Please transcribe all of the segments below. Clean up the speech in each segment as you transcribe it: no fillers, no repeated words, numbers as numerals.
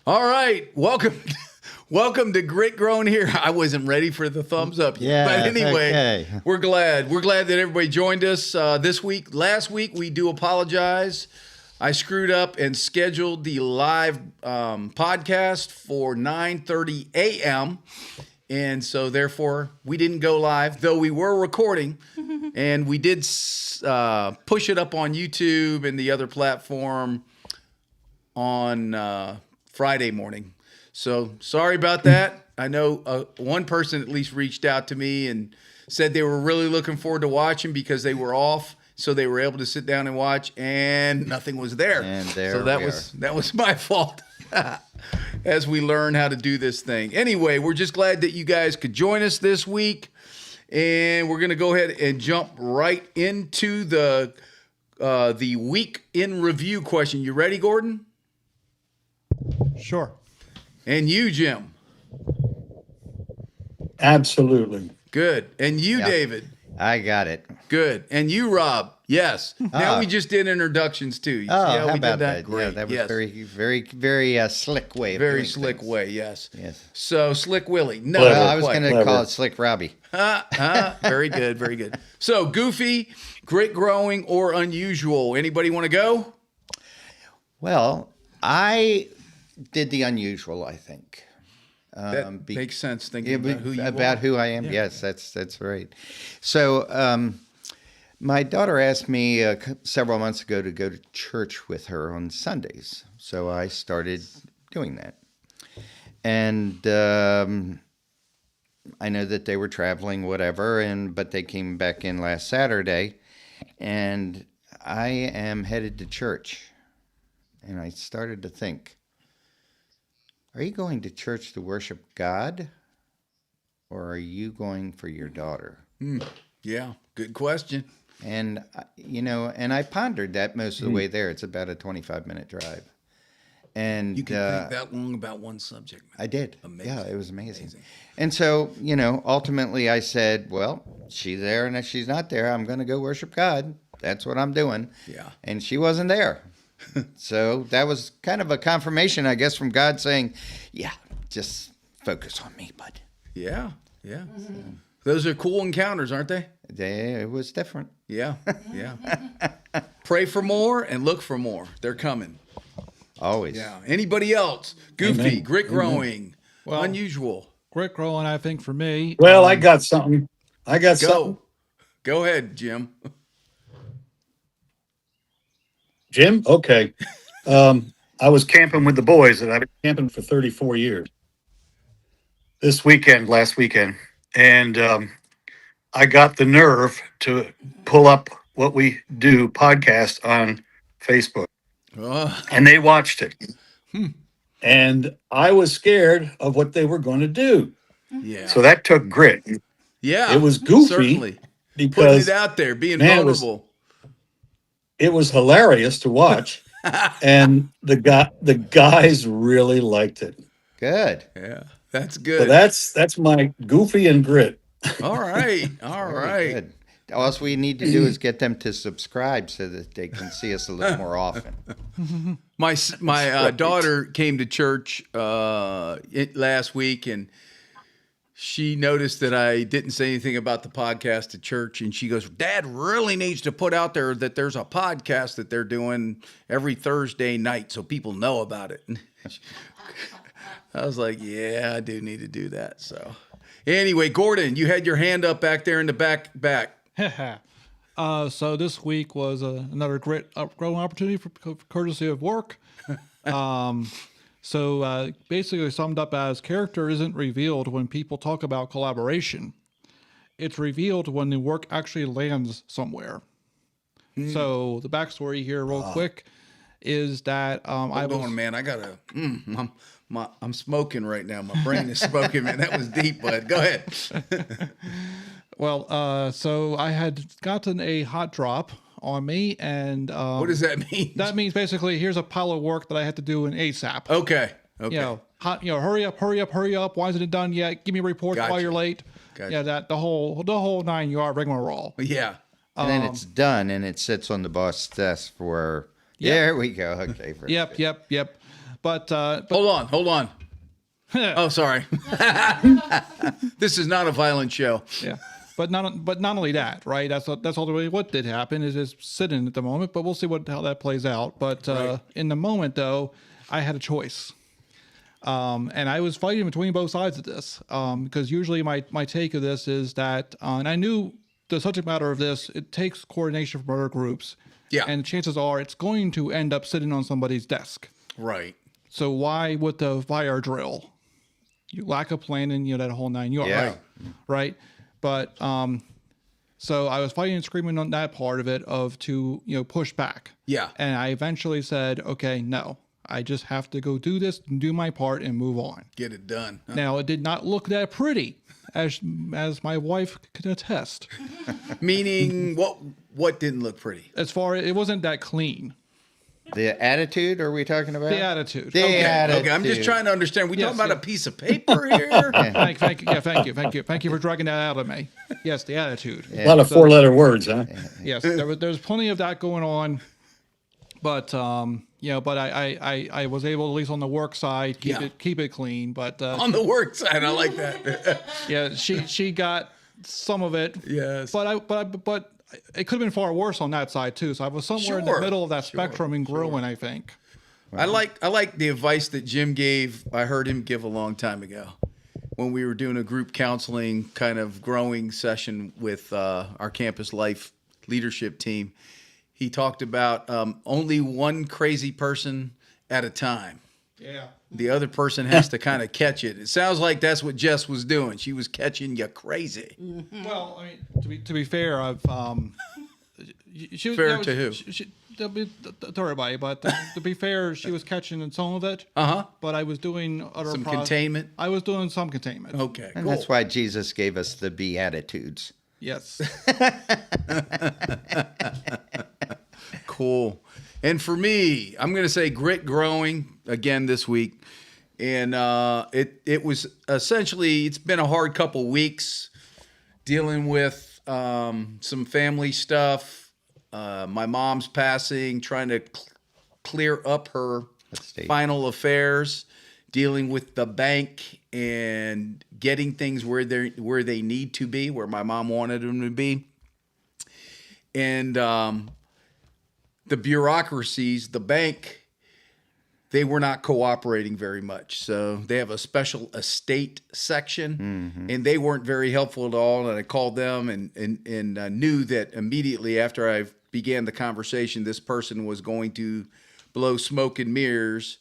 All right, welcome to Grit Grown Here. I wasn't ready for the thumbs up yet, Yeah, but anyway, okay. we're glad that everybody joined us this week. Last week, we do apologize. I screwed up and scheduled the live podcast for 9:30 a.m. And so, therefore, we didn't go live, though we were recording. And we did push it up on YouTube and the other platform on Friday morning. So, sorry about that. I know one person at least reached out to me and said they were really looking forward to watching because they were off. So they were able to sit down and watch, and nothing was there. And there so that was my fault as we learn how to do this thing. Anyway, we're just glad that you guys could join us this week, and we're going to go ahead and jump right into the week in review question. You ready, Gordon? Sure. And you, Jim? Absolutely. Good. And you, Yep. David? I got it. Good. And you, Rob? Yes. Now we just did introductions too. You see how we about did that? that? Great. Yeah, that was yes. very slick way. Of Very doing slick things. way. Yes. Yes. So Slick Willie. No, Clever. Well, I was quite. going to Clever. call it Slick Robbie. Very good. Very good. So Goofy, Grit Growing, or Unusual. Anybody want to go? Well, I did the unusual, I think. That makes sense. Thinking Yeah, about who you about are. who I am. Yes, that's right. So, my daughter asked me several months ago to go to church with her on Sundays. So I started doing that. And I know that they were traveling, whatever, but they came back in last Saturday, and I am headed to church. And I started to think, are you going to church to worship God, or are you going for your daughter? Yeah. Good question. And, and I pondered that most of the way there. It's about a 25-minute drive. And You can think that long about one subject. I did. Amazing. Yeah, it was amazing. And so, ultimately I said, well, she's there, and if she's not there, I'm going to go worship God. That's what I'm doing. Yeah. And she wasn't there. So that was kind of a confirmation, I guess, from God saying, yeah, just focus on me, bud. Yeah. Yeah. Those are cool encounters, aren't they? It was different. Yeah. Yeah. Pray for more and look for more. They're coming. Always. Yeah. Anybody else? Goofy, Amen. Grit Growing, Well, Unusual. Grit growing, I think, for me. Well, I got something. Go. Go ahead, Jim. Jim? Okay. I was camping with the boys, and I've been camping for 34 years. Last weekend, and I got the nerve to pull up what we do podcast on Facebook, Oh, and they watched it. And I was scared of what they were going to do. yeah. So that took grit. Yeah. It was goofy Certainly. Putting because it out there, being man, it was- vulnerable. it was hilarious to watch, and the guys really liked it. Good. Yeah. That's So good. that's my goofy and grit. All right. All Very right. good. All we need to do is get them to subscribe so that they can see us a little more often. My daughter came to church last week, and she noticed that I didn't say anything about the podcast at church, and she goes, "Dad really needs to put out there that there's a podcast that they're doing every Thursday night so people know about it." I was like, "Yeah, I do need to do that." So, anyway, Gordon, you had your hand up back there in the back. So this week was another great growing opportunity for courtesy of work. So basically summed up as character isn't revealed when people talk about collaboration. It's revealed when the work actually lands somewhere. So the backstory here real quick is that I was... Man, I gotta, I'm smoking right now. My brain is smoking, man. That was deep, bud. Go ahead. Well, so I had gotten a hot drop on me, and What does that mean? that means basically here's a pile of work that I had to do in ASAP. Okay. Okay. Hurry up. Why isn't it done yet? Give me a report Gotcha. while you're late. Gotcha. Yeah, the whole 9 yard rigmarole. Yeah. And then it's done, and it sits on the boss's desk for... There we go. Okay. Yep. But Hold on. Oh, sorry. This is not a violent show. yeah. But not only that, right? That's ultimately what did happen is just sitting at the moment. But we'll see how that plays out. But in the moment, though, I had a choice, and I was fighting between both sides of this because usually my take of this is that, and I knew the subject matter of this, it takes coordination from other groups. Yeah. And chances are it's going to end up sitting on somebody's desk. Right. So why with the fire drill? You lack of planning, that whole 9 yards. Yeah. Right. But so I was fighting and screaming on that part of it to push back. Yeah. And I eventually said, okay, no, I just have to go do this and do my part and move on. Get it done. Huh? Now it did not look that pretty, as my wife can attest. Meaning what didn't look pretty? As far as it wasn't that clean. The attitude, are we talking about? The attitude. The attitude. Okay, I'm just trying to understand. We Yes, talking about yeah. a piece of paper here? Thank you for dragging that out of me. Yes, the attitude. A lot of four-letter words, huh? Yes, there's plenty of that going on, but but I was able, at least on the work side, keep it clean. But On the work side, I like that. yeah, she got some of it. Yes. But it could have been far worse on that side too. So I was somewhere in the Sure, middle of that spectrum and growing, I think. I like the advice that Jim gave. I heard him give a long time ago when we were doing a group counseling kind of growing session with our campus life leadership team. He talked about only one crazy person at a time. Yeah. The other person has to kind of catch it. It sounds like that's what Jess was doing. She was catching you crazy. Well, I mean, to be fair, I've Fair to who? To everybody, but to be fair, she was catching some of it. But I was doing Some containment. I was doing some containment. Okay, And cool. that's why Jesus gave us the Beatitudes. Yes. Cool. And for me, I'm going to say grit growing again this week. And it was essentially, it's been a hard couple weeks dealing with some family stuff. My mom's passing, trying to clear up her Estate. final affairs, dealing with the bank and getting things where they need to be, where my mom wanted them to be. And the bureaucracies, the bank, they were not cooperating very much. So they have a special estate section, and they weren't very helpful at all. And I called them and knew that immediately after I began the conversation, this person was going to blow smoke and mirrors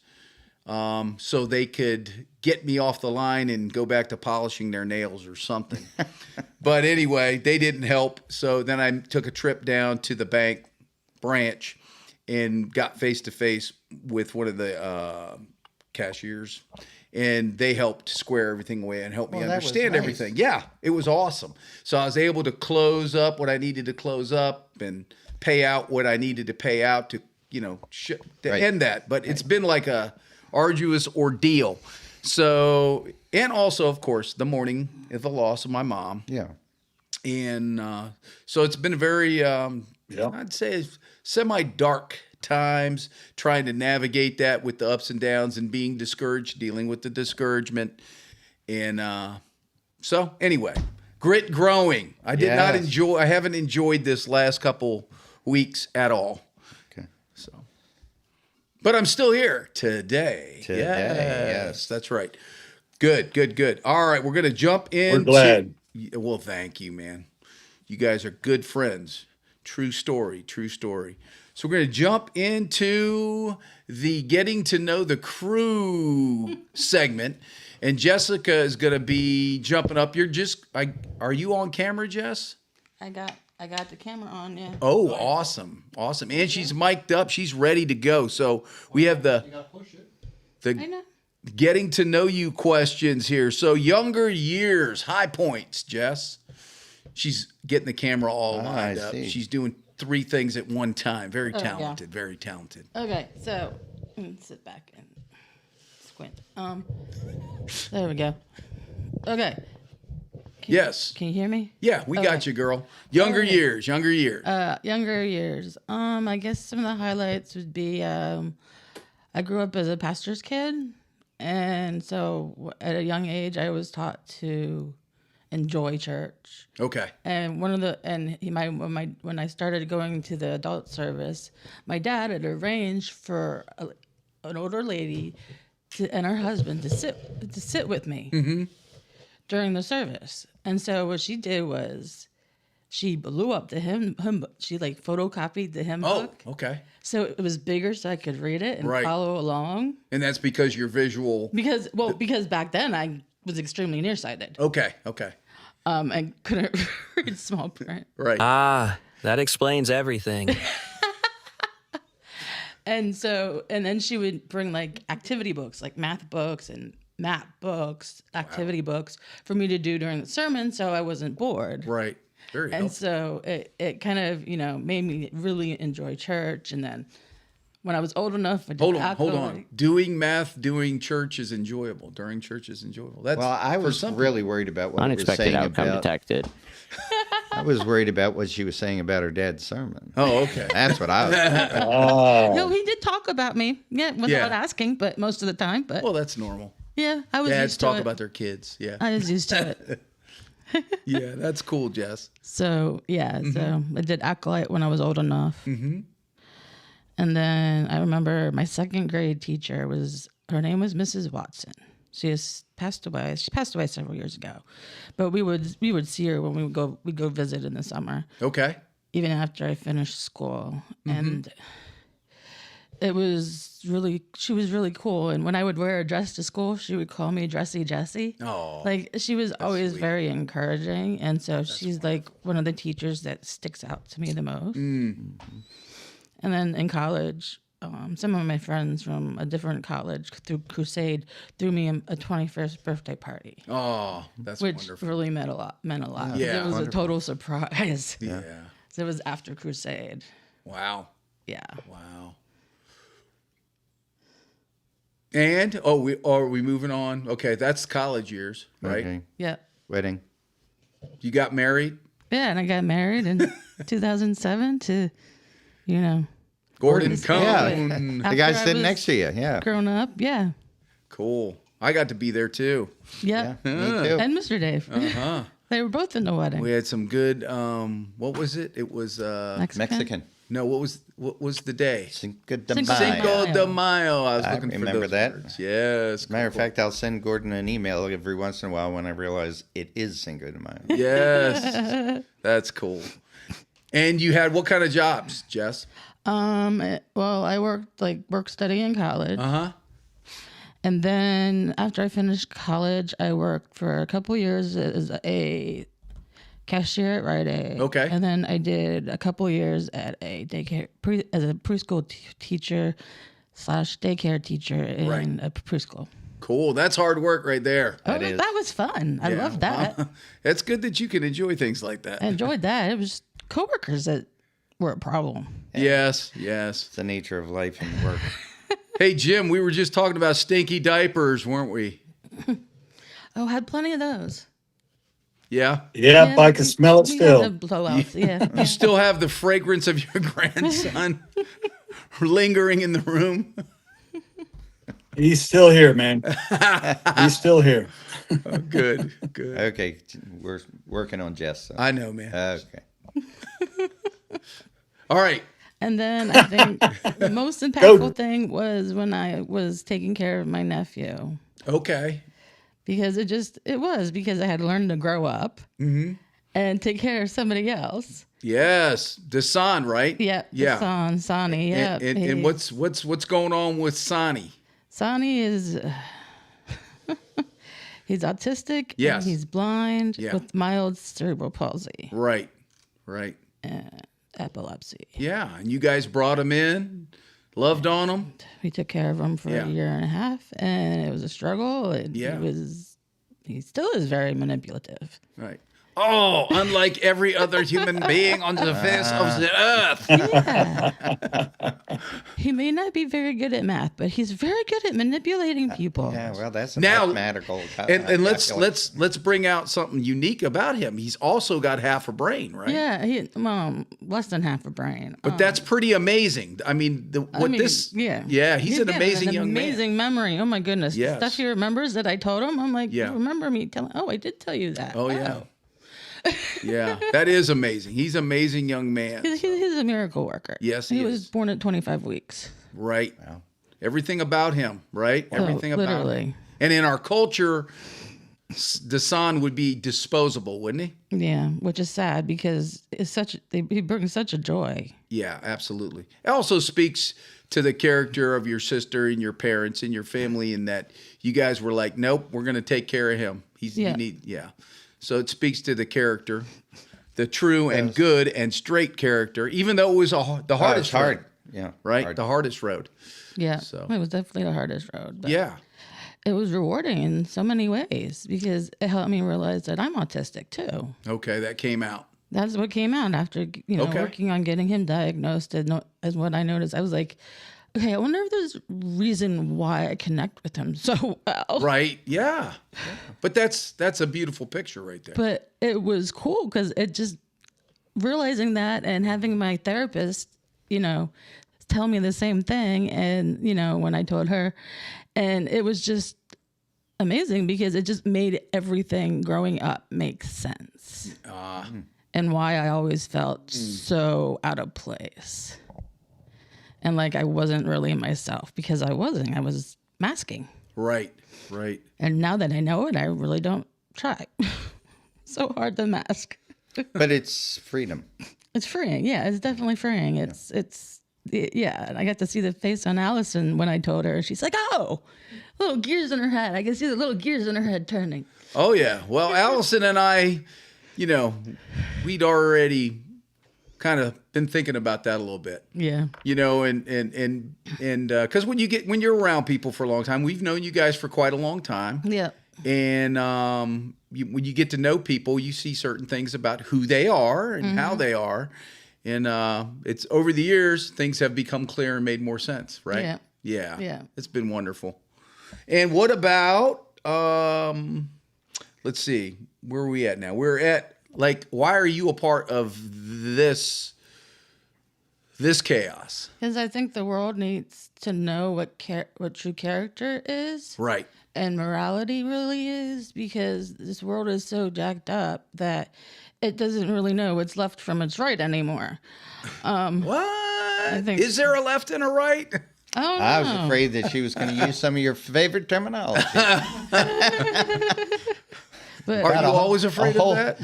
so they could get me off the line and go back to polishing their nails or something. But anyway, they didn't help. So then I took a trip down to the bank branch and got face-to-face with one of the cashiers, and they helped square everything away and help me Well, that was understand nice. everything. Yeah, it was awesome. So I was able to close up what I needed to close up and pay out what I needed to pay out to, Right. end that. But it's been like a arduous ordeal. So, and also, of course, the mourning of the loss of my mom. Yeah. And so it's been a very, I'd say, semi-dark times, trying to navigate that with the ups and downs and being discouraged, dealing with the discouragement. And so anyway, grit growing. I haven't enjoyed this last couple weeks at all. Okay. So, but I'm still here today. Yes. That's right. Good. All right, we're going to jump in. We're glad. Well, thank you, man. You guys are good friends. True story. So we're going to jump into the getting to know the crew segment. And Jessica is going to be jumping up. Are you on camera, Jess? I got the camera on, yeah. Oh, awesome. And she's mic'd up. She's ready to go. So we have You gotta push it. I the know. getting to know you questions here. So younger years, high points, Jess. She's getting the camera all lined I up. see. She's doing 3 things at one time. Very yeah. talented. Very talented. Okay, so sit back and squint. There we go. Okay. Yes. Can you hear me? Yeah, we got Okay. you, girl. Younger Okay. years. Younger years. I guess some of the highlights would be I grew up as a pastor's kid, and so at a young age, I was taught to enjoy church. Okay. And when I started going to the adult service, my dad had arranged for an older lady and her husband to sit with me during the service. And so what she did was she blew up the hymn. She like photocopied the hymn book. Okay. So it was bigger, so I could read it and follow along. And that's because you're visual. Because back then I was extremely nearsighted. Okay. And couldn't read small print. Right. That explains everything. And then she would bring like activity books, like math books and map books, activity books for me to do during the sermon, so I wasn't bored. Right. Very And helpful. so it kind of, made me really enjoy church. And then when I was old enough, I did Hold on. Doing math, doing church is enjoyable. During church is enjoyable. That's Well, I was really worried about what you were Unexpected saying outcome about. detected. I was worried about what she was saying about her dad's sermon. Oh, okay. That's what I was. No, he did talk about me, without asking, but most of the time. But Well, that's normal. I was Dads used to talk it. about their kids. Yeah. I was used to it. Yeah, that's cool, Jess. So so I did acolyte when I was old enough. Mm-hmm. And then I remember my second grade teacher her name was Mrs. Watson. She has passed away. She passed away several years ago, but we would see her when we'd go visit in the summer, Okay. even after I finished school. And she was really cool. And when I would wear a dress to school, she would call me Dressy Jessie. Oh. Like she was always sweet. very encouraging. And so she's like one of the teachers that sticks out to me the most. And then in college, some of my friends from a different college through Crusade threw me a 21st birthday party, Oh, that's which wonderful. really meant a lot. Yeah. It was a total surprise. Yeah. So it was after Crusade. Wow. Yeah. Wow. And are we moving on? Okay, that's college years, right? Okay. Yeah. Wedding. You got married. Yeah, and I got married in 2007 to, Gordon Yeah. Cone. The guy After I sitting was next to you. Yeah. grown up. Yeah. Cool. I got to be there too. Yeah. Me too. And Mr. Dave. Uh-huh. They were both in the wedding. We had some good what was it? It was Mexican. no, what was the day? Cinco de Cinco de Mayo. Mayo. Cinco de Mayo. I was I looking for remember those that. words. Yes. Matter of fact, I'll send Gordon an email every once in a while when I realize it is Cinco de Mayo. Yes. That's cool. And you had what kind of jobs, Jess? Well, I work study in college. Uh-huh. And then after I finished college, I worked for a couple years as a cashier at Rite Aid. Okay. And then I did a couple years at a daycare as a preschool teacher / daycare teacher in Right. a preschool. Cool. That's hard work right there. That was fun. I Yeah. loved that. It's good that you can enjoy things like that. I enjoyed that. It was coworkers that were a problem. Yes. It's the nature of life and work. Hey, Jim, we were just talking about stinky diapers, weren't we? Oh, had plenty of those. Yeah. Yep, I can smell it we had still. the blowouts, yeah. You still have the fragrance of your grandson lingering in the room? He's still here, man. He's still here. Oh, good. Okay, we're working on Jess. So. I know, man. Okay. All right. And then I think the most impactful thing was when I was taking care of my nephew, Okay. because because I had learned to grow up and take care of somebody else. Yes. Desan, right? Yep. Yeah. Sonny. Yep. And what's going on with Sonny? Sonny is he's autistic. Yes. And he's blind Yeah. with mild cerebral palsy, Right. epilepsy. Yeah. And you guys brought him in, loved on him. We took care of him for Yeah. a year and a half, and it was a struggle. And Yeah. he still is very manipulative. Right. Oh, unlike every other human being on the face of the earth. Yeah. He may not be very good at math, but he's very good at manipulating people. Yeah, well, that's a Now- mathematical. And let's calculation. let's bring out something unique about him. He's also got half a brain, right? Yeah, less than half a brain. But that's pretty amazing. I mean, he's an got amazing young man. amazing memory. Oh my goodness, Yes. stuff he remembers that I told him. I'm like, Yeah. you remember me telling? Oh, I did tell you that. Oh yeah. Yeah, that is amazing. He's an amazing young man. He's a miracle worker. Yes, he he was is. born at 25 weeks. Right. Everything about him, right? Everything about him. literally. And in our culture, the son would be disposable, wouldn't he? Yeah, which is sad because he brings such a joy. Yeah, absolutely. It also speaks to the character of your sister and your parents and your family, in that you guys were like, nope, we're going to take care of him. So it speaks to the character, the true and good and straight character, even though it was the hardest hard. road. Yeah. Right? hard. The hardest road. Yeah, So- it was definitely the hardest road. But Yeah. it was rewarding in so many ways because it helped me realize that I'm autistic too. Okay, that came out. That's what came out after Okay. working on getting him diagnosed. And as what I noticed, I was like, okay, I wonder if there's reason why I connect with him so well. Right? Yeah. But that's a beautiful picture right there. But it was cool because it just realizing that and having my therapist, tell me the same thing. And, when I told her, and it was just amazing because it just made everything growing up make sense. And why I always felt so out of place. And like I wasn't really myself because I was masking. Right. And now that I know it, I really don't try. So hard to mask. But it's freedom. It's freeing. Yeah, it's definitely freeing. And I got to see the face on Allison when I told her. She's like, oh, little gears in her head. I can see the little gears in her head turning. Oh, yeah. Well, Allison and I, we'd already kind of been thinking about that a little bit. Yeah. And because when you're around people for a long time, we've known you guys for quite a long time. Yeah. And when you get to know people, you see certain things about who they are and how they are. And it's over the years, things have become clear and made more sense, right? Yeah. Yeah. It's been wonderful. And what about, let's see, where are we at now? We're at, why are you a part of this chaos? Because I think the world needs to know what true character is. Right. And morality really is, because this world is so jacked up that it doesn't really know what's left from its right anymore. What? think- Is there a left and a right? Oh, no. I was afraid that she was going to use some of your favorite terminology. But Are you always A afraid hole- of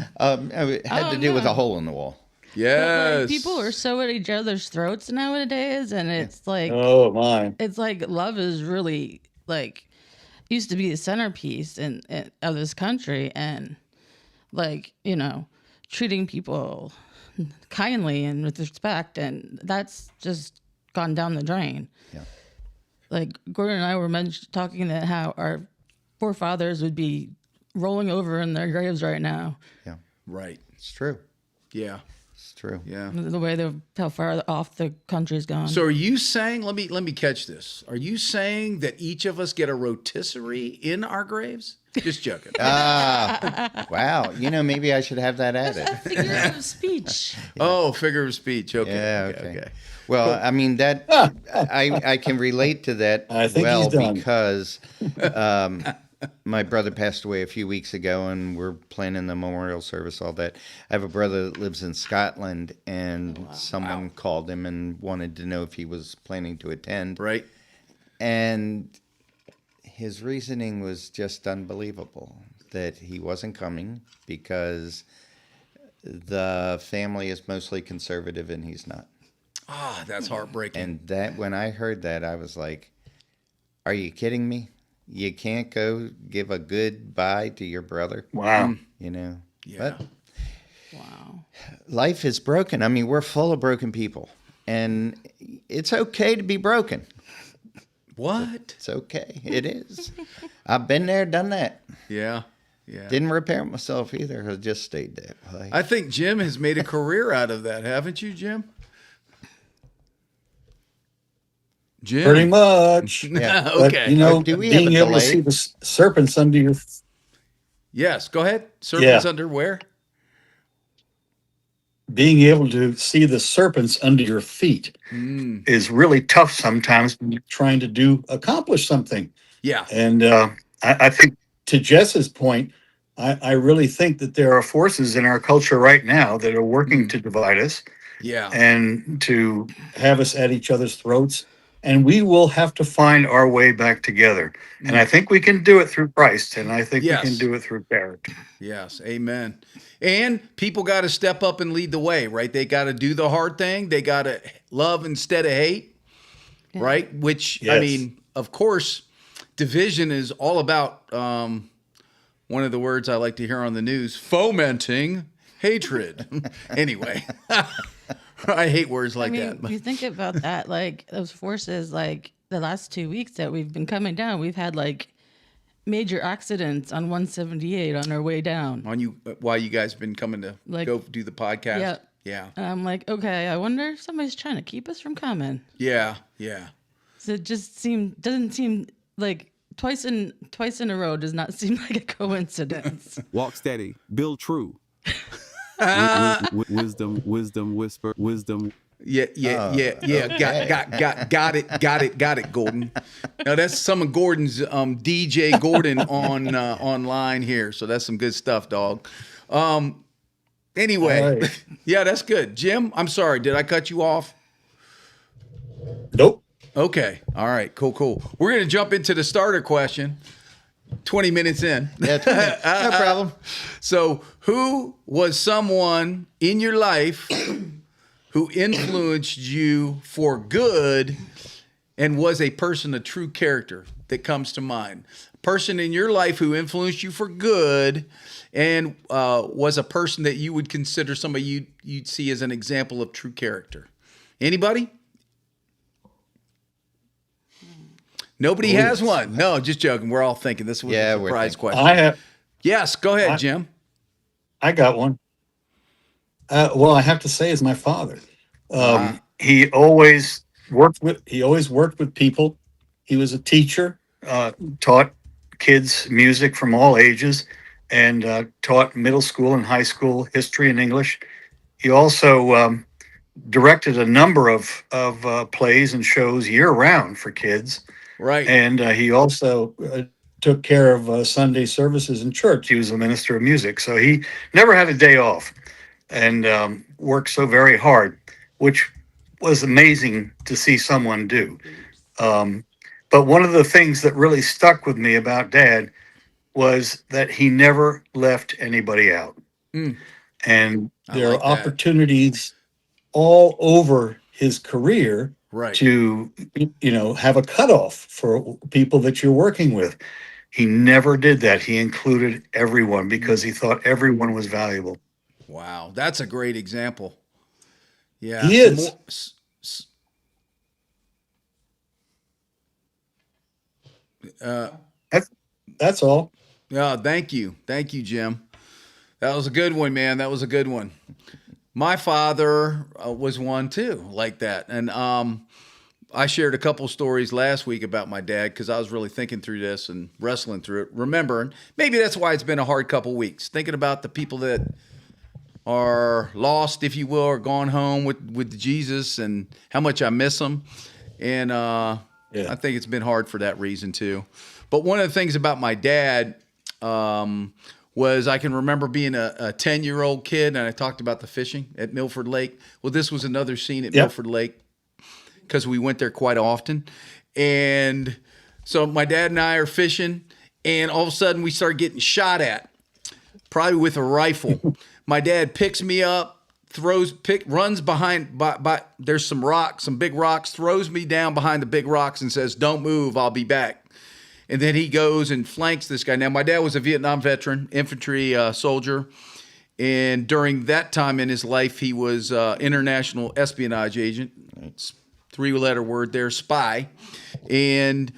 that? It had to do with a hole in the wall. Yes. people are so at each other's throats nowadays, and it's like Oh my. it's like love is really used to be the centerpiece of this country, and treating people kindly and with respect, and that's just gone down the drain. Yeah. Like Gordon and I were talking that how our forefathers would be rolling over in their graves right now. Yeah. Right. It's true. Yeah. It's true. Yeah. The way how far off the country's gone. So are you saying, let me catch this. Are you saying that each of us get a rotisserie in our graves? Just joking. Wow. Maybe I should have that added. Figure of speech. Oh, figure of speech. Okay. Yeah, okay. Well, I mean, that I can relate to that I think he's done. because my brother passed away a few weeks ago, and we're planning the memorial service, all that. I have a brother that lives in Scotland, and someone called him and wanted to know if he was planning to attend. Right. And his reasoning was just unbelievable, that he wasn't coming because the family is mostly conservative and he's not. Ah, that's heartbreaking. And that when I heard that, I was like, are you kidding me? You can't go give a goodbye to your brother? Wow. Yeah. But Wow. life is broken. I mean, we're full of broken people. And it's okay to be broken. What? It's okay. It is. I've been there, done that. Yeah. Yeah. Didn't repair myself either. I just stayed that way. I think Jim has made a career out of that, haven't you, Jim? Jim. Pretty much. Yeah. But, Okay. you know, Do we have being a able to delay? see the serpents under your Yes. Go ahead. Serpents Yeah. under where? being able to see the serpents under your feet is really tough sometimes when you're trying to accomplish something. Yeah. And I think, to Jess's point, I really think that there are forces in our culture right now that are working to divide us Yeah. and to have us at each other's throats. And we will have to find our way back together. And I think we can do it through Christ. And I think Yes. we can do it through character. Yes. Amen. And people got to step up and lead the way, right? They got to do the hard thing. They got to love instead of hate, right? Which, I Yes. mean, of course, division is all about one of the words I like to hear on the news, fomenting hatred. Anyway, I hate words like that. You think about that, like those forces, like the last 2 weeks that we've been coming down, we've had like major accidents on 178 on our way down. On you, why you guys been coming to Like- go do the podcast? Yeah. Yeah. And I'm like, okay, I wonder if somebody's trying to keep us from coming. Yeah. Yeah. So it just doesn't seem like twice in a row does not seem like a coincidence. Walk steady, build true. Wisdom, whisper, wisdom. Yeah. Got it, Gordon. Now that's some of Gordon's DJ Gordon on online here. So that's some good stuff, dog. Anyway, All right. yeah, that's good. Jim, I'm sorry. Did I cut you off? Nope. Okay. All right. Cool. We're going to jump into the starter question. 20 minutes in. Yeah, no problem. So, who was someone in your life who influenced you for good and was a person of true character that comes to mind? A person in your life who influenced you for good and was a person that you would consider somebody you'd see as an example of true character. Anybody? Nobody has one. No, just joking. We're all thinking this was a we're surprise thinking. question. Yes, go ahead, Jim. I got one. Well, I have to say, is my father. He always worked with people. He was a teacher, taught kids music from all ages, and taught middle school and high school history and English. He also directed a number of plays and shows year round for kids. Right. And he also took care of Sunday services in church. He was a minister of music. So he never had a day off and worked so very hard, which was amazing to see someone do. But one of the things that really stuck with me about Dad was that he never left anybody out. And there like are that. opportunities all over his career Right. to have a cutoff for people that you're working with. He never did that. He included everyone because he thought everyone was valuable. Wow, that's a great example. Yeah, He is. That's all. Yeah, thank you, Jim. That was a good one, man. That was a good one. My father was one too, like that, and I shared a couple stories last week about my dad because I was really thinking through this and wrestling through it, remembering. Maybe that's why it's been a hard couple weeks, thinking about the people that are lost, if you will, or gone home with Jesus and how much I miss them. And I think it's been hard for that reason too. But one of the things about my dad was I can remember being a 10-year-old kid, and I talked about the fishing at Milford Lake. Well, this was another scene at Milford Lake because we went there quite often. And so my dad and I are fishing, and all of a sudden we start getting shot at, probably with a rifle. My dad picks me up, runs behind, there's some rocks, some big rocks, throws me down behind the big rocks and says, "Don't move, I'll be back." And then he goes and flanks this guy. Now, my dad was a Vietnam veteran, infantry soldier. And during that time in his life, he was international espionage agent. It's 3-letter word there, spy. And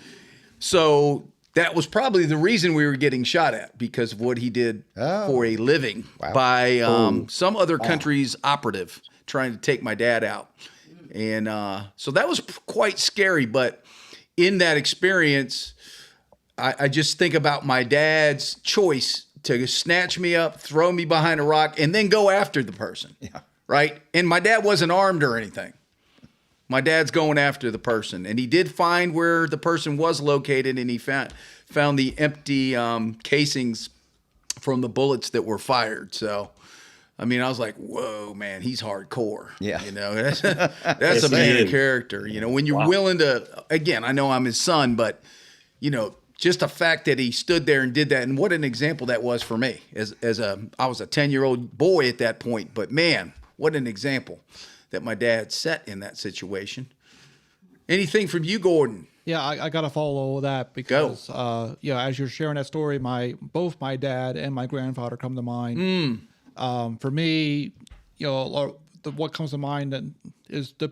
so that was probably the reason we were getting shot at, because of what he did for a living by some other country's operative trying to take my dad out. And so that was quite scary. But in that experience, I just think about my dad's choice to snatch me up, throw me behind a rock, and then go after the person. Yeah. Right? And my dad wasn't armed or anything. My dad's going after the person. And he did find where the person was located, and he found the empty casings from the bullets that were fired. So, I mean, I was like, whoa, man, he's hardcore. Yeah. You know, that's a man character. You know, when you're willing to, again, I know I'm his son, but, you know, just the fact that he stood there and did that, and what an example that was for me. I was a 10-year-old boy at that point, but man, what an example that my dad set in that situation. Anything from you, Gordon? Yeah, I got to follow that because, as you're sharing that story, both my dad and my grandfather come to mind. For me, what comes to mind is the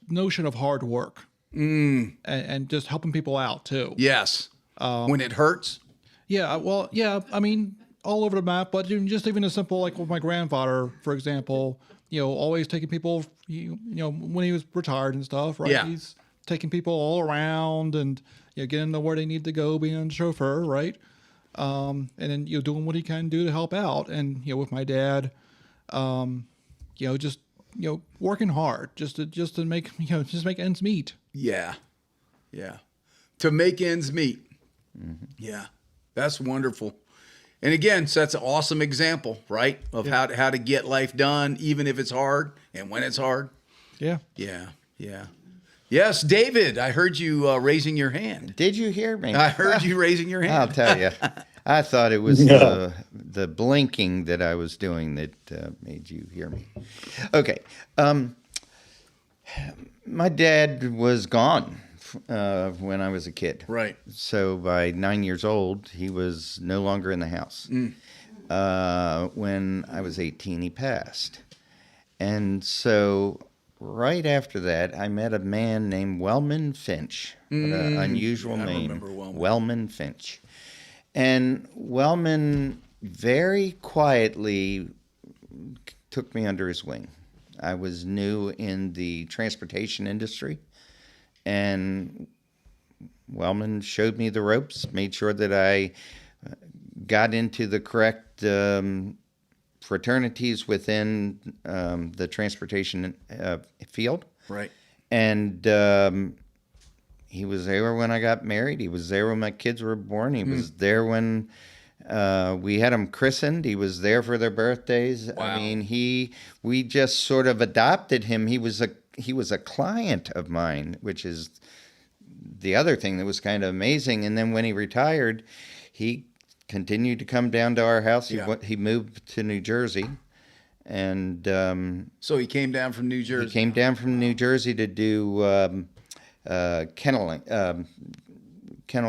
notion of hard work and just helping people out too. Yes. When it hurts? Yeah, well, yeah, I mean, all over the map, but just even as simple, like with my grandfather, for example, always taking people, when he was retired and stuff, right? Yeah. He's taking people all around and, getting to where they need to go, being a chauffeur, right? And then, doing what he can do to help out. And, with my dad, just, working hard just to make, make ends meet. Yeah. Yeah. To make ends meet. Mm-hmm. Yeah, that's wonderful. And again, so that's an awesome example, right? Of how to get life done, even if it's hard and when it's hard. Yeah. Yeah. Yeah. Yes, David, I heard you raising your hand. Did you hear me? I heard you raising your hand. I'll tell you. I thought it was the blinking that I was doing that made you hear me. Okay. My dad was gone when I was a kid. Right. So by 9 years old, he was no longer in the house. When I was 18, he passed. And so right after that, I met a man named Wellman Finch. What an unusual name. I remember Wellman Finch. And Wellman very quietly took me under his wing. I was new in the transportation industry. And Wellman showed me the ropes, made sure that I got into the correct fraternities within the transportation field. Right. And he was there when I got married. He was there when my kids were born. He was there when we had them christened. He was there for their birthdays. Wow. I mean, we just sort of adopted him. He was a client of mine, which is the other thing that was kind of amazing. And then when he retired, he continued to come down to our house. He moved to New Jersey. And so he came down from New Jersey. He came down from New Jersey to do kennel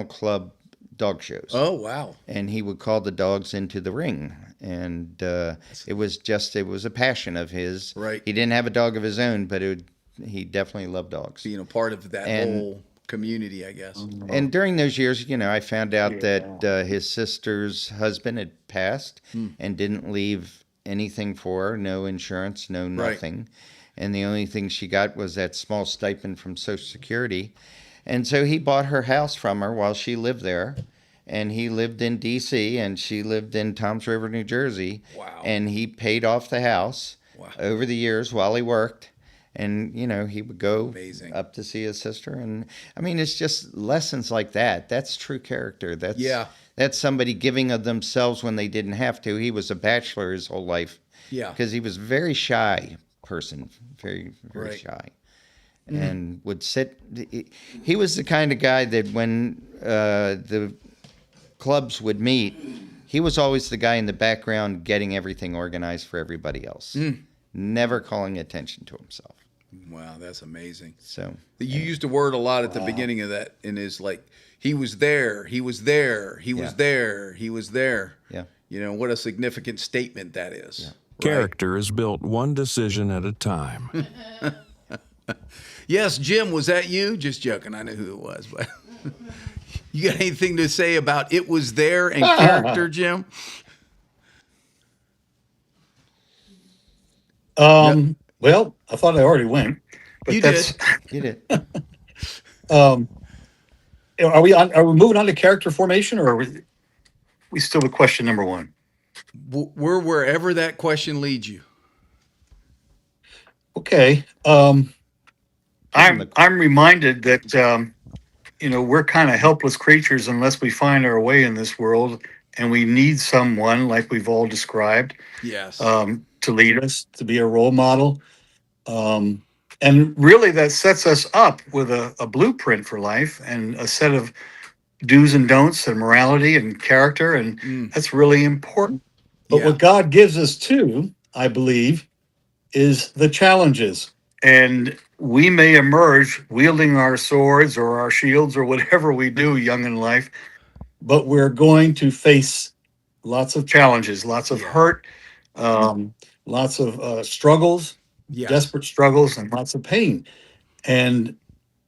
club dog shows. Oh, wow. And he would call the dogs into the ring. And it was a passion of his. Right. He didn't have a dog of his own, but he definitely loved dogs. Being a part of that whole community, I guess. And during those years, I found out that his sister's husband had passed and didn't leave anything for her, no insurance, no nothing. Right. And the only thing she got was that small stipend from Social Security. And so he bought her house from her while she lived there. And he lived in D.C. and she lived in Toms River, New Jersey. Wow. And he paid off the house over the years while he worked. And, he would go up to see his sister. And, I mean, it's just lessons like that. That's true character. That's somebody giving of themselves when they didn't have to. He was a bachelor his whole life. Yeah. Because he was a very shy person. Very, very shy. And would sit. He was the kind of guy that when the clubs would meet, he was always the guy in the background getting everything organized for everybody else. Never calling attention to himself. Wow, that's amazing. So you used a word a lot at the beginning of that, and is like he was there, he was there, he was there, he was there. Yeah. What a significant statement that is. Yeah. Character is built one decision at a time. Yes, Jim, was that you? Just joking. I knew who it was, but You got anything to say about it was there and character, Jim? Well, I thought I already went, but You that's. did. You did. Are we on? Are we moving on to character formation, or are we still with question number one? We're wherever that question leads you. Okay. I'm reminded that we're kind of helpless creatures unless we find our way in this world, and we need someone like we've all described Yes. to lead us, to be a role model. And really, that sets us up with a blueprint for life and a set of do's and don'ts and morality and character, and that's really important. But what God gives us too, I believe, is the challenges. And we may emerge wielding our swords or our shields or whatever we do young in life, but we're going to face lots of challenges, lots of hurt, lots of struggles, desperate struggles, and lots of pain. And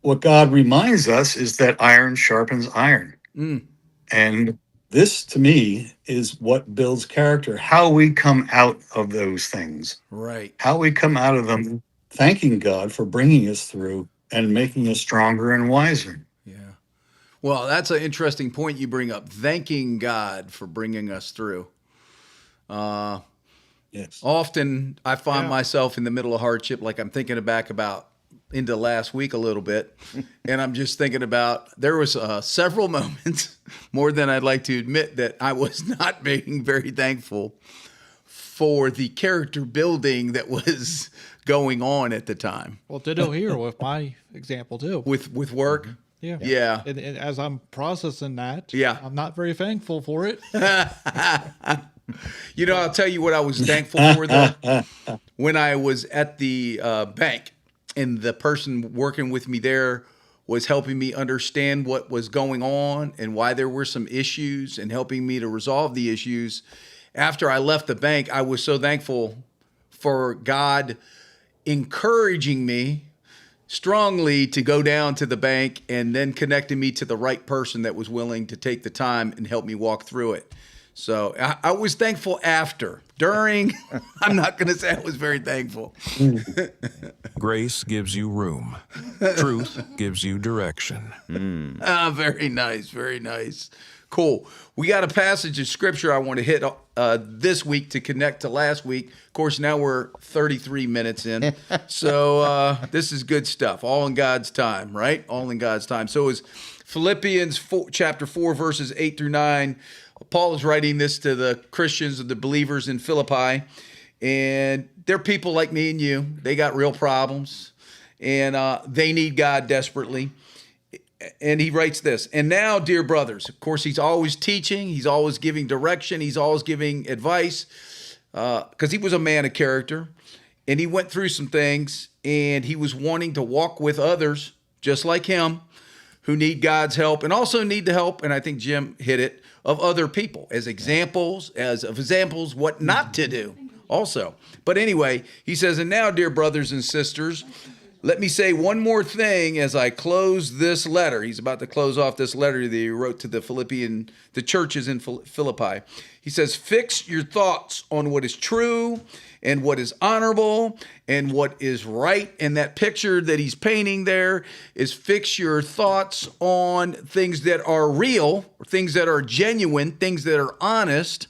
what God reminds us is that iron sharpens iron. And this, to me, is what builds character, how we come out of those things. Right. How we come out of them thanking God for bringing us through and making us stronger and wiser. Yeah. Well, that's an interesting point you bring up. Thanking God for bringing us through. Yes. Often I find myself in the middle of hardship, like I'm thinking back about into last week a little bit, and I'm just thinking about there was several moments, more than I'd like to admit, that I was not being very thankful for the character building that was going on at the time. Well, ditto here with my example too. With work. Yeah. Yeah. And as I'm processing that, Yeah. I'm not very thankful for it. You know, I'll tell you what I was thankful for though. When I was at the bank and the person working with me there was helping me understand what was going on and why there were some issues and helping me to resolve the issues. After I left the bank, I was so thankful for God encouraging me strongly to go down to the bank and then connecting me to the right person that was willing to take the time and help me walk through it. So I was thankful after. During, I'm not going to say I was very thankful. Grace gives you room. Truth gives you direction. Very nice, very nice. Cool. We got a passage of scripture I want to hit this week to connect to last week. Of course, now we're 33 minutes in. So this is good stuff. All in God's time, right? All in God's time. So it's Philippians chapter 4, verses 8 through 9. Paul is writing this to the Christians, the believers in Philippi. And they're people like me and you. They got real problems. And they need God desperately. And he writes this, and now, dear brothers, of course, he's always teaching, he's always giving direction, he's always giving advice, because he was a man of character, and he went through some things, and he was wanting to walk with others, just like him, who need God's help, and also need the help, and I think Jim hit it, of other people, as examples, what not to do, also. But anyway, he says, and now, dear brothers and sisters, let me say one more thing as I close this letter. He's about to close off this letter that he wrote to the churches in Philippi. He says, fix your thoughts on what is true and what is honorable and what is right. And that picture that he's painting there is fix your thoughts on things that are real, things that are genuine, things that are honest.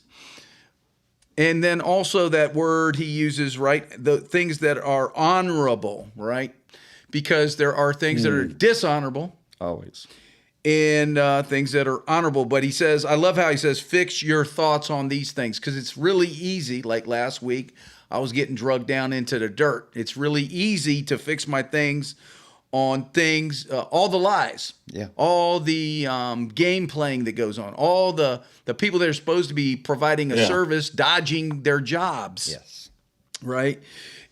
And then also that word he uses, right? The things that are honorable, right? Because there are things that are dishonorable. Always. And things that are honorable. But he says, I love how he says, fix your thoughts on these things. Because it's really easy, like last week, I was getting drugged down into the dirt. It's really easy to fix my things on things, all the lies, all the game playing that goes on, all the people that are supposed to be providing a service, dodging their jobs. Yes. Right.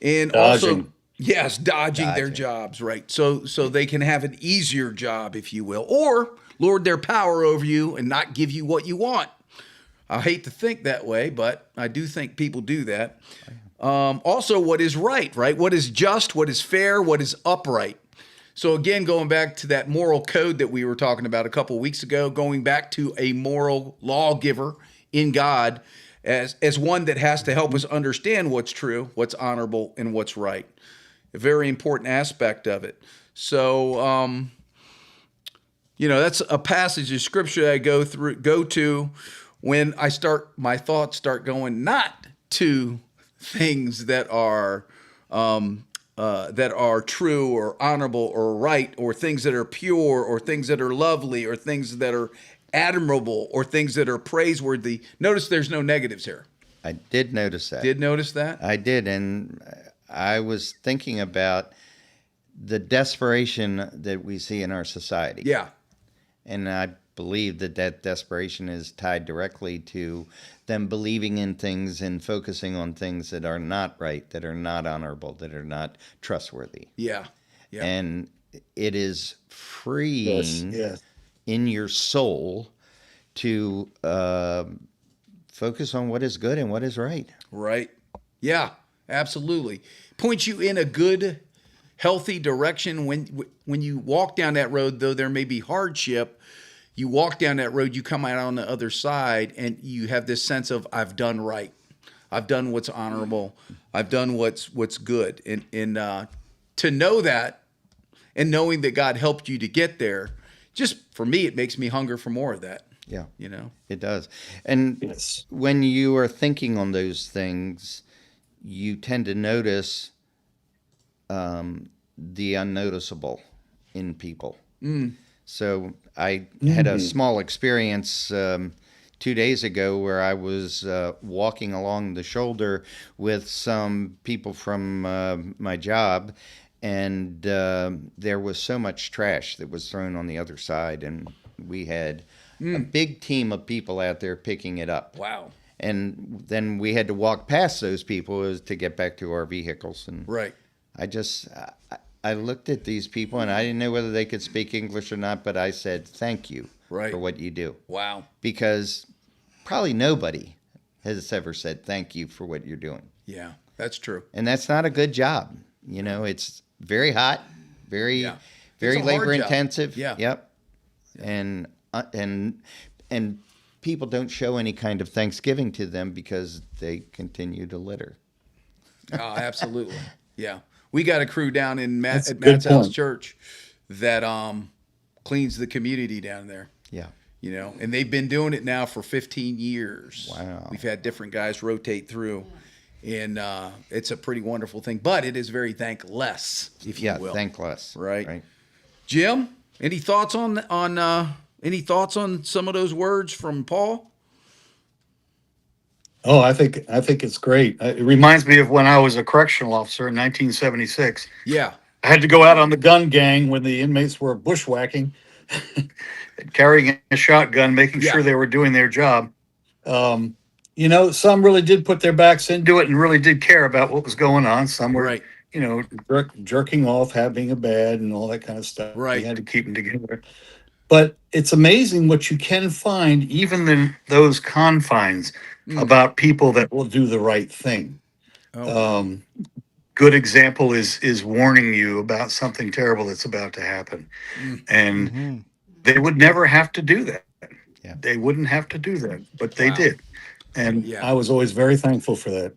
And Dodging. also, yes, dodging their jobs. Right. So they can have an easier job, if you will, or lord their power over you and not give you what you want. I hate to think that way, but I do think people do that. Also, what is right? What is just, what is fair, what is upright. So again, going back to that moral code that we were talking about a couple of weeks ago, going back to a moral lawgiver in God as one that has to help us understand what's true, what's honorable, and what's right. A very important aspect of it. So, that's a passage of scripture that I go to when my thoughts start going not to things that are true or honorable or right, or things that are pure, or things that are lovely, or things that are admirable, or things that are praiseworthy. Notice there's no negatives here. I did notice that. Did notice that? I did, and I was thinking about the desperation that we see in our society. Yeah. And I believe that desperation is tied directly to them believing in things and focusing on things that are not right, that are not honorable, that are not trustworthy. Yeah. Yeah. And it is freeing Yes. in your soul to focus on what is good and what is right. Right. Yeah, absolutely. Points you in a good, healthy direction. When you walk down that road, though there may be hardship, you walk down that road, you come out on the other side, and you have this sense of, I've done right. I've done what's honorable. I've done what's good. And to know that, and knowing that God helped you to get there, just for me, it makes me hunger for more of that. Yeah. You know? It does. And Yes. when you are thinking on those things, you tend to notice the unnoticeable in people. So I had a small experience 2 days ago where I was walking along the shoulder with some people from my job, and there was so much trash that was thrown on the other side, and we had a big team of people out there picking it up. Wow. And then we had to walk past those people to get back to our vehicles. And Right. I looked at these people, and I didn't know whether they could speak English or not, but I said, thank you Right. for what you do. Wow. Because probably nobody has ever said thank you for what you're doing. Yeah, that's true. And that's not a good job. You know, it's very hot, very Yeah. very It's a hard labor job. intensive. Yeah. Yep. And people don't show any kind of thanksgiving to them because they continue to litter. Oh, absolutely. Yeah. We got a crew down in That's a at good Matt's House point. Church that cleans the community down there. Yeah. You know, and they've been doing it now for 15 years. Wow. We've had different guys rotate through, and it's a pretty wonderful thing. But it is very thankless, if you will. Thankless. Right. Jim, any thoughts on some of those words from Paul? Oh, I think it's great. It reminds me of when I was a correctional officer in 1976. Yeah. I had to go out on the gun gang when the inmates were bushwhacking, carrying a shotgun, making Yeah. sure they were doing their job. Some really did put their backs into it and really did care about what was going on. Some were, Right. jerking off, having a bad, and all that kind of stuff. Right. You had to keep them together. But it's amazing what you can find, even in those confines, about people that will do the right thing. Oh. Good example is warning you about something terrible that's about to happen. And they would never have to do that. Yeah. They wouldn't have to do that, but they Wow. did. And Yeah. I was always very thankful for that.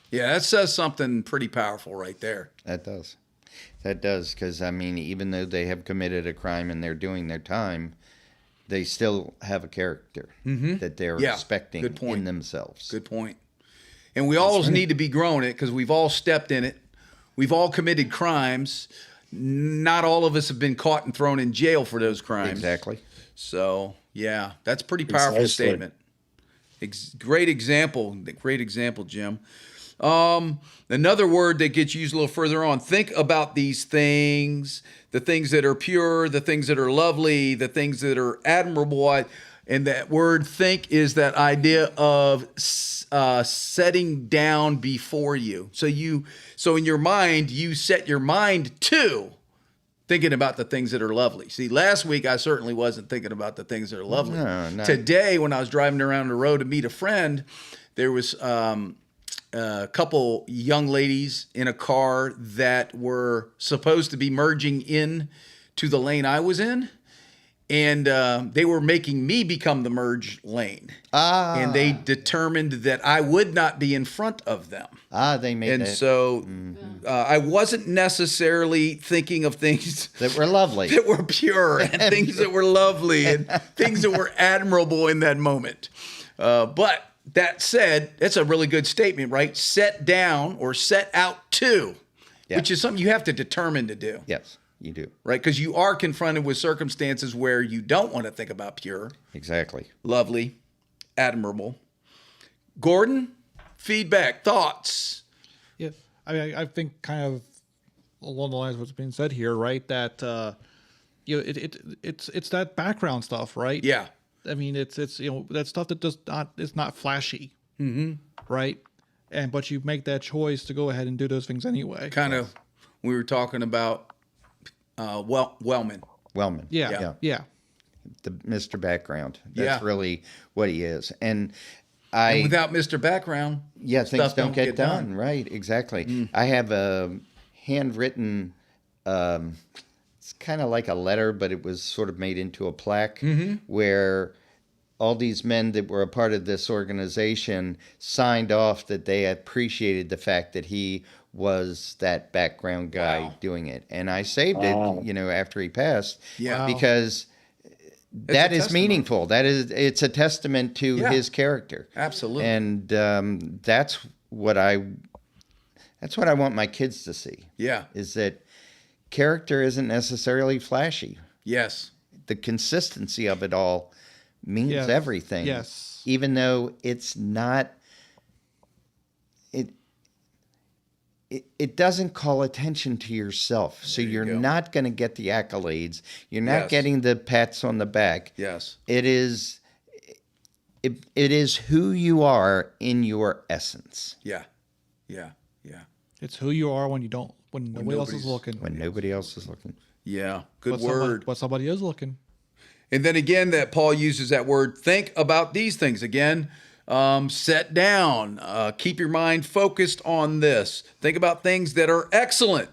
Yeah, that says something pretty powerful right there. That does. That does, because, I mean, even though they have committed a crime and they're doing their time, they still have a character that they're Yeah, expecting good point. in themselves. Good point. And we always need to be grown it because we've all stepped in it. We've all committed crimes. Not all of us have been caught and thrown in jail for those crimes. Exactly. So, yeah, that's a pretty powerful Precisely. statement. Great example. Great example, Jim. Another word that gets used a little further on. Think about these things, the things that are pure, the things that are lovely, the things that are admirable. And that word think is that idea of setting down before you. So in your mind, you set your mind to thinking about the things that are lovely. See, last week I certainly wasn't thinking about the things that are lovely. No. Today, when I was driving around the road to meet a friend, there was a couple young ladies in a car that were supposed to be merging in to the lane I was in, and they were making me become the merge lane. And they determined that I would not be in front of them. They made And that. so I wasn't necessarily thinking of things That were lovely. that were pure and things that were lovely and things that were admirable in that moment. But that said, that's a really good statement, right? Set down or set out to, which is something you have to determine to do, Yes, you do. right? Because you are confronted with circumstances where you don't want to think about pure, Exactly. lovely, admirable. Gordon, feedback, thoughts. Yeah, I mean, I think kind of along the lines of what's being said here, right? That it's that background stuff, right? Yeah. I mean, it's that stuff that is not flashy, right? But you make that choice to go ahead and do those things anyway. Kind of, we were talking about Wellman. Wellman. Yeah. The Mr. Background. That's Yeah. really what he is. And And without Mr. Background, things stuff don't get done. Right, exactly. I have a handwritten, it's kind of like a letter, but it was sort of made into a plaque where all these men that were a part of this organization signed off that they appreciated the fact that he was that background guy doing it. And I saved it, after he passed, because that is testimony. meaningful. It's a testament to his character. Absolutely. And that's what I want my kids to see. Yeah. Is that character isn't necessarily flashy. Yes. The consistency of it all means Yes. everything. Yes. Even though it's not, it doesn't call attention to yourself. So you're go. not going to get the accolades. You're not Yes. getting the pats on the back. Yes. It is who you are in your essence Yeah. Yeah. Yeah. It's who you are when nobody else is nobody's- looking. when nobody else is looking. Yeah. Good But word. somebody is looking. And then again, that Paul uses that word, think about these things. Again, set down, keep your mind focused on this. Think about things that are excellent.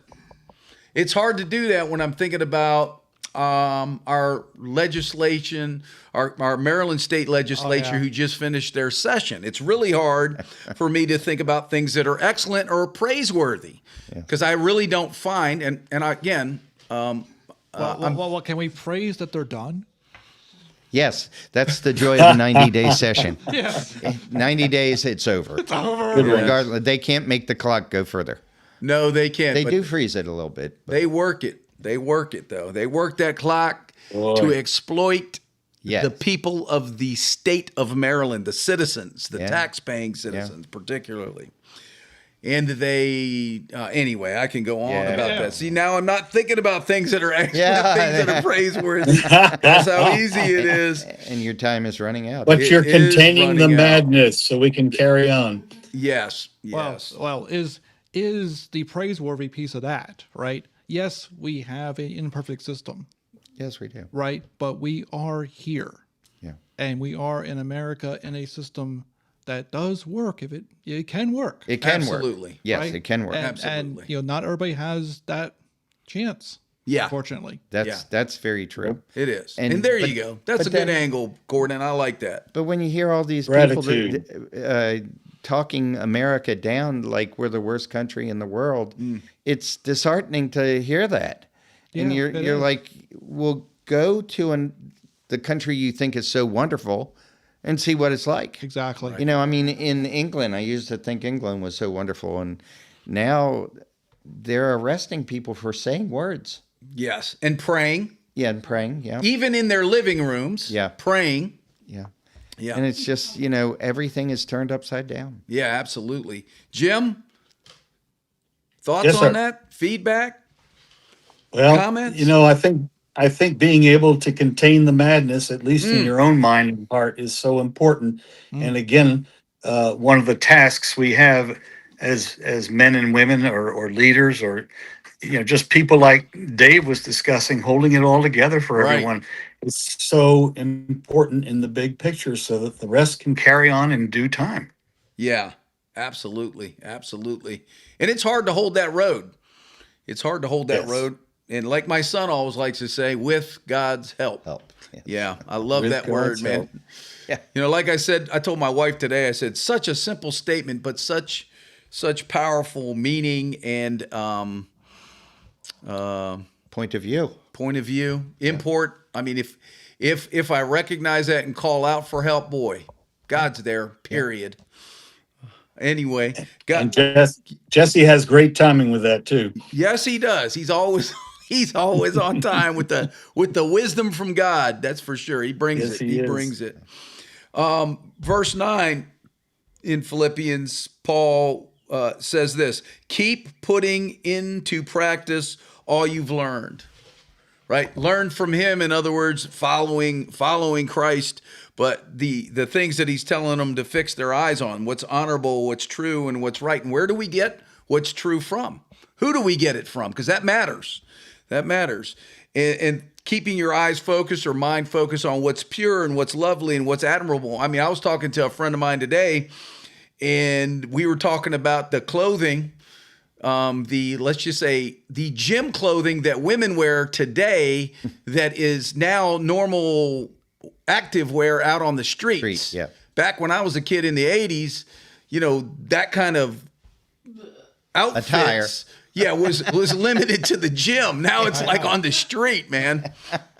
It's hard to do that when I'm thinking about our legislation, our Maryland state legislature who just finished their session. It's really hard for me to think about things that are excellent or praiseworthy because I really don't find, and again, Well, can we praise that they're done? Yes, that's the joy of a 90-day session. Yes. 90 days, it's over. It's over. Regardless, they can't make the clock go further. no, they can't. They but do freeze it a little bit. But They work it. They work it, though. They work that clock to exploit Yes. the people of the state of Maryland, the citizens, the Yeah. tax-paying citizens, particularly. And they, anyway, I can go on Yeah. about that. See, now I'm not thinking about things that are excellent, Yeah. things that are praiseworthy. That's how easy it is. and your time is running out. But It you're is containing the running out. madness so we can carry on. Yes, yes. Well, is the praiseworthy piece of that, right? Yes, we have an imperfect system, Yes, we do. right? But we are here. Yeah. And we are in America in a system that does work. If it can work. It can work. Absolutely. Yes, right? it can work. Absolutely. And not everybody has that chance. Yeah. Unfortunately. That's very true. It is. And- And, there but- you go. That's but a good then- angle, Gordon. I like that. But when you hear all these Gratitude. people talking America down like we're the worst country in the world, it's disheartening to hear that. And Yeah, it you're is. like, well, go to the country you think is so wonderful and see what it's like. Exactly. You know, I mean, in England, I used to think England was so wonderful, and now they're arresting people for saying words. Yes. And praying, Yeah, and praying. Yeah, even in their living rooms. Yeah. Praying. yeah. Yeah. And it's just, everything is turned upside down. Yeah, absolutely. Jim, thoughts Yes, on sir. that? Feedback? Well, Comments? I think being able to contain the madness, at least in your own mind and heart, is so important. And again, one of the tasks we have as men and women or leaders or just people like Dave was discussing, holding it all together for Right. everyone. It's so important in the big picture so that the rest can carry on in due time. Yeah. Absolutely. Absolutely. And it's hard to hold that road. It's hard to hold that Yes. road. And like my son always likes to say, with God's help. Help. Yes. Yeah, I love With that word, God's man. help. Yeah. You know, like I said, I told my wife today, I said, such a simple statement, but such powerful meaning and Point of view. point of view, import. I mean, if I recognize that and call out for help, boy, God's there, period. Anyway, And God, Jesse has great timing with that too. yes, he does. He's always on time with the wisdom from God. That's for sure. He brings Yes, it. he He is. brings it. Verse 9 in Philippians, Paul says this: keep putting into practice all you've learned. Right? Learn from him. In other words, following Christ, but the things that he's telling them to fix their eyes on, what's honorable, what's true, and what's right. And where do we get what's true from? Who do we get it from? Because that matters. That matters. And keeping your eyes focused or mind focused on what's pure and what's lovely and what's admirable. I mean, I was talking to a friend of mine today, and we were talking about the clothing, let's just say the gym clothing that women wear today that is now normal active wear out on the streets. Street, yeah. Back when I was a kid in the 80s, you know, that kind of outfits, Attire. yeah, was limited to the gym. Now it's like on the street, man.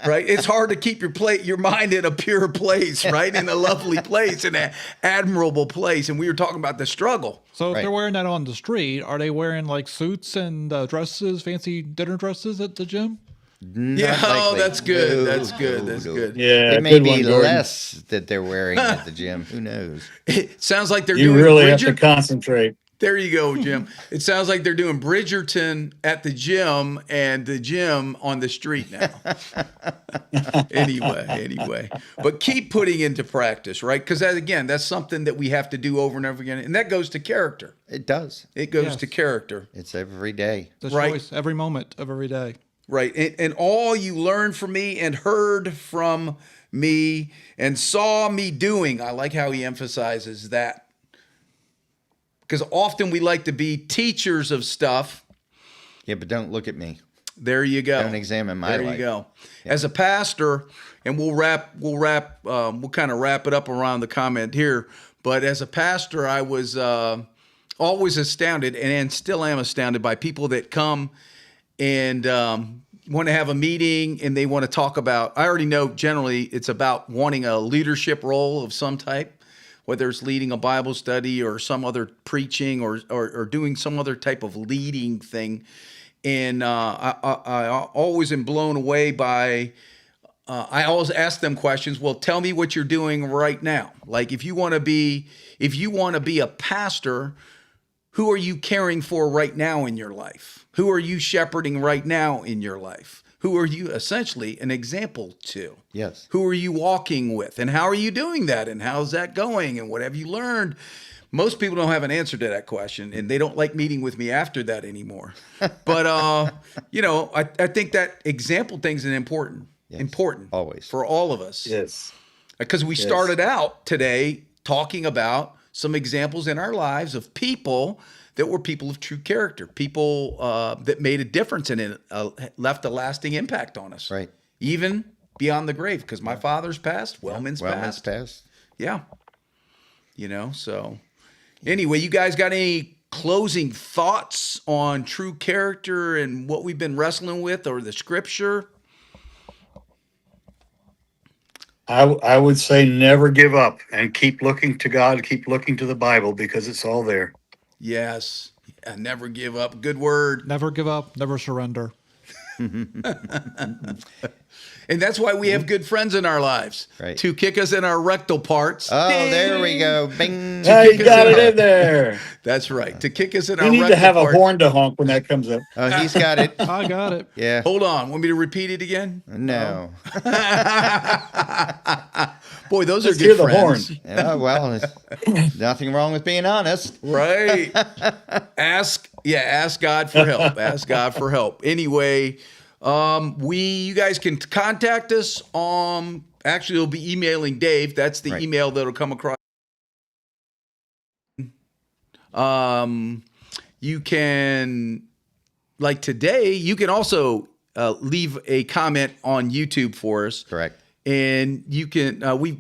Right? It's hard to keep your mind in a pure place, right? In a lovely place, in an admirable place. And we were talking about the struggle. So if Right. they're wearing that on the street, are they wearing like suits and dresses, fancy dinner dresses at the gym? Yeah, oh, likely. that's good. No, That's good. no, That's no. good. Yeah, It may good be one, Jordan. less that they're wearing at the gym. Who knows? It sounds like they're You doing really have to Bridger- concentrate. There you go, Jim. It sounds like they're doing Bridgerton at the gym and the gym on the street now. Anyway. But keep putting into practice, right? Because again, that's something that we have to do over and over again. And that goes to character. It does. It goes Yes. to character. It's every day. It's a Right. choice every moment of every day. Right. And all you learned from me and heard from me and saw me doing. I like how he emphasizes that. Because often we like to be teachers of stuff. Yeah, but don't look at me. There you go. Don't examine my There life. you go. As a pastor, and we'll kind of wrap it up around the comment here. But as a pastor, I was always astounded and still am astounded by people that come and want to have a meeting and they want to talk about, I already know generally it's about wanting a leadership role of some type, whether it's leading a Bible study or some other preaching or doing some other type of leading thing. And I always am blown away by, I always ask them questions. Well, tell me what you're doing right now. Like if you want to be a pastor, who are you caring for right now in your life? Who are you shepherding right now in your life? Who are you essentially an example to? Yes. Who are you walking with? And how are you doing that? And how's that going? And what have you learned? Most people don't have an answer to that question, and they don't like meeting with me after that anymore. But, I think that example thing is important, always. for all of us. Yes. Because we started out today talking about some examples in our lives of people that were people of true character, people that made a difference and left a lasting impact on us. Right. Even beyond the grave, because my father's passed, Wellman's passed. passed. Yeah. So anyway, you guys got any closing thoughts on true character and what we've been wrestling with or the scripture? I would say never give up and keep looking to God, keep looking to the Bible because it's all there. Yes. Yeah, never give up. Good word. Never give up, never surrender. And that's why we have good friends in our lives. Right. To kick us in our rectal parts. Oh, Ding! there we go. Bing. Now you kick us got in it our- in there. That's right. To kick us in You our need rectal to have a part. horn to honk when that comes up. Oh, he's got it. I got it. Yeah. Hold on. Want me to repeat it again? No. Boy, those Let's are hear good the friends. horn. Yeah, well, there's nothing wrong with being honest. Right. Ask God for help. Ask God for help. Anyway, you guys can contact us. Actually, it'll be emailing Dave. That's the Right. email that'll come across. You can, like today, you can also leave a comment on YouTube for us. Correct. And you can we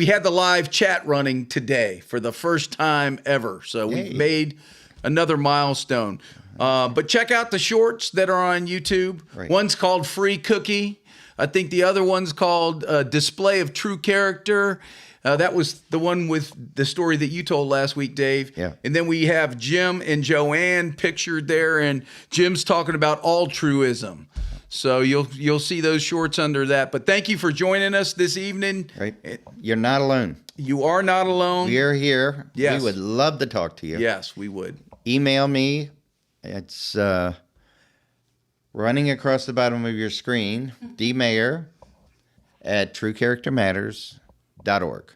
had the live chat running today for the first time ever. So we've made another milestone. But check out the shorts that are on YouTube. Right. One's called Free Cookie. I think the other one's called Display of True Character. That was the one with the story that you told last week, Dave. Yeah. And then we have Jim and Joanne pictured there, and Jim's talking about altruism. So you'll see those shorts under that. But thank you for joining us this evening. Right. You're not alone. You are not alone. We're here. Yes. We would love to talk to you. Yes, we would. Email me. It's running across the bottom of your screen, dmayer@truecharactermatters.org.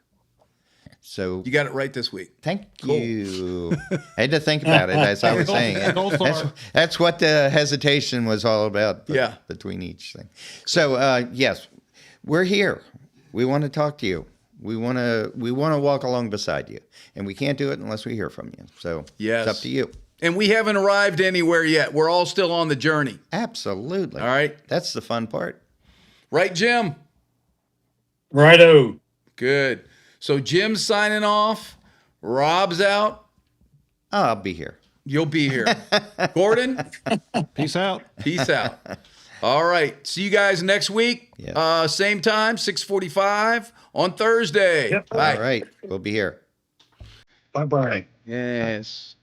So You got it right this week. thank you. I had to think about it as I was saying it. Gold star. That's what the hesitation was all about. Yeah. Between each thing. So yes, we're here. We want to talk to you. We want to walk along beside you, and we can't do it unless we hear from you. So Yes. it's up to you. And we haven't arrived anywhere yet. We're all still on the journey. Absolutely. All right. That's the fun part. Right, Jim? Righto. Good. So Jim's signing off. Rob's out. I'll be here. You'll be here. Gordon, Peace out. peace out. All right. See you guys next week. Yeah. Same time, 6:45 on Thursday. Yep. Bye. All right. We'll be here. Bye bye. Yes.